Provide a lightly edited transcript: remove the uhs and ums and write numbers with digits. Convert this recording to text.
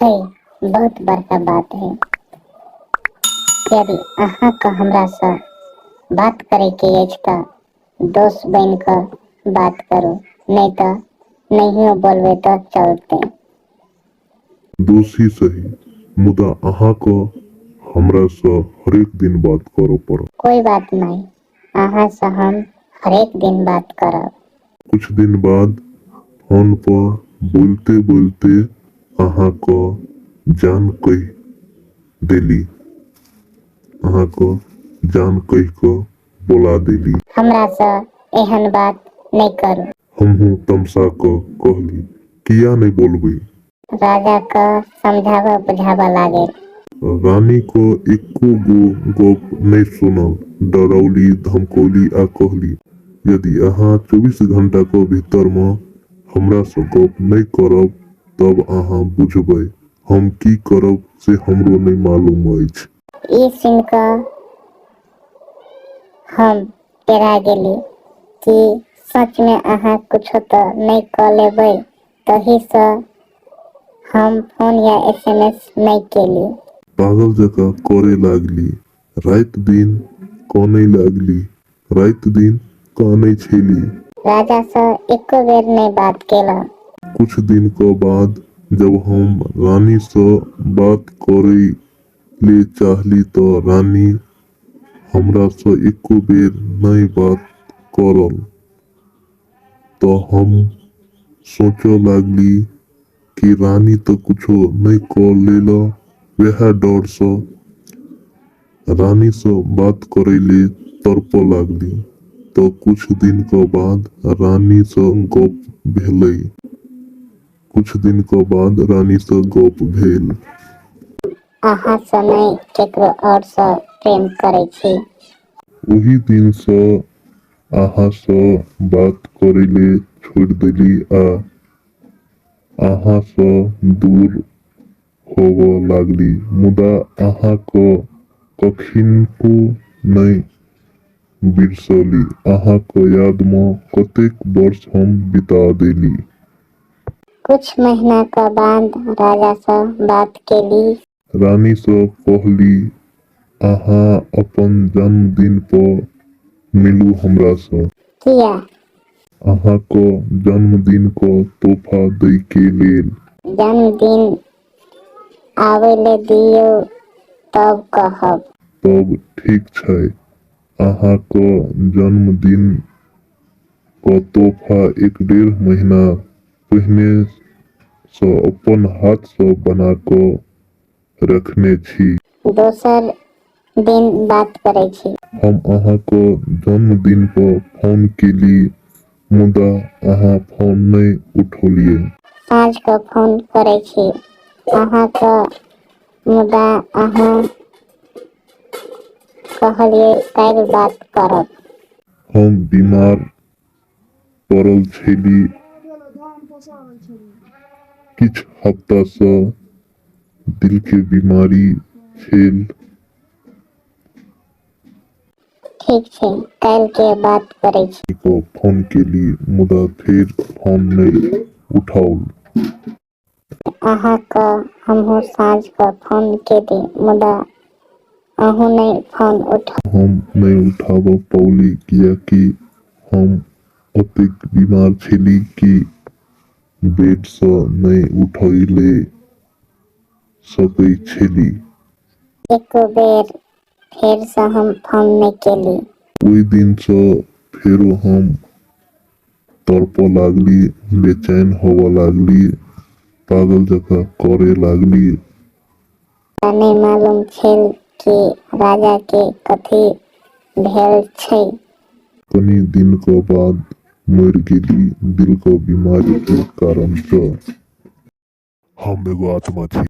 है बहुत बड़का बात है। यदि अहाँ का हमरा से बात करे के अछि त दोस्त बन कर बात करू, नहीं तो नहीं बोलबे तो चलते। दोषी सही, मुदा अहाँ को हमरा से हरेक दिन बात करो पड़त। कोई बात नहीं, अहाँ से हम हरेक दिन बात करब। कुछ दिन बाद फोन पर बोलते बोलते अहाँ को जान कह देली, अहाँ को जान कह को बोला देली। हमरा से एहन बात नहीं करू। हमहू तमसा को कहली किया नहीं बोलबे। राजा का समझावा बुझावा लागे। रानी को एको गो गप नहीं सुनल, डरौली धमकौली आ कहली यदि अहाँ 24 घंटा को भीतर में हमरा से गप नहीं करब तब अहाँ बुझबै हम की करब से हमरो नहीं मालूम अछि। ई सुन कर हम डरा गेली कि सच में अहाँ कुछ तो नहीं कर लेबै, तही से हम फोन या SMS नहीं केली। पागल जका करे लागली, रात दिन काने लागली, रात दिन काने छेली। राजा से एको बेर नहीं बात केला। कुछ दिन के बाद जब हम रानी से बात करे ले चाहली तो रानी हमरा से एको बेर नहीं बात करल। तो हम सोचे लागली कि रानी तो कुछो नहीं कर लेला, वह डर से रानी से बात करे ले तड़प लागली। तो कुछ दिन के बाद रानी से गप भेलै, कुछ दिन के बाद रानी से गप भेल। अहाँ से नहीं केकरो और से प्रेम करे छी। वही दिन से अहाँ से बात करे ले छोड़ देली आ अहाँ से दूर होव लागली। मुदा अहाँ को कखिनको नहीं बिरसली, अहाँ को याद में कतेक वर्ष हम बिता देली। कुछ महीना के बाद राजा से बात केली। रानी से कहली अहाँ अपन जन्मदिन पर मिलू हमरा से। किया? अहाँ को जन्मदिन को तोहफा दे के लेल। जन्मदिन आवे ले दियो तब कहब। तब ठीक छै, अहाँ को जन्मदिन को तोहफा 1.5 महीना पहले से अपन हाथ से बना को रखने छी। दोसर दिन बात करे छी। हम अहाँ को जन्मदिन पर फोन केली, मुदा अहाँ फोन नहीं उठौलिए। साँझ को फोन करे छी अहाँ का, मुदा अहाँ कहलिए काल्हि बात करब। हम बीमार पड़ल छली, किछ हफ्ता से दिल के बीमारी छल। ठीक छै, काल्हि के बात करे छी। को फोन केली मुदा फिर फोन नहीं उठाउल। अहाँ का हमहू साँझ को फोन केली, मुदा अहू नहीं फोन उठा। हम नहीं उठाब पौली कियाकि हम अतेक बीमार छली कि बेड से नहीं उठले सकै छली। एको बेर फिर से हम फोन नहीं केली। ओई दिन से फेरो हम तड़प लागली, बेचैन होव लागली, पागल जका करे लागली। नहीं मालूम छल कि राजा के कथी भेल छै। कनी दिन के बाद मर गेली दिल के बीमारी के कारण से। हम एगो आत्मा छी।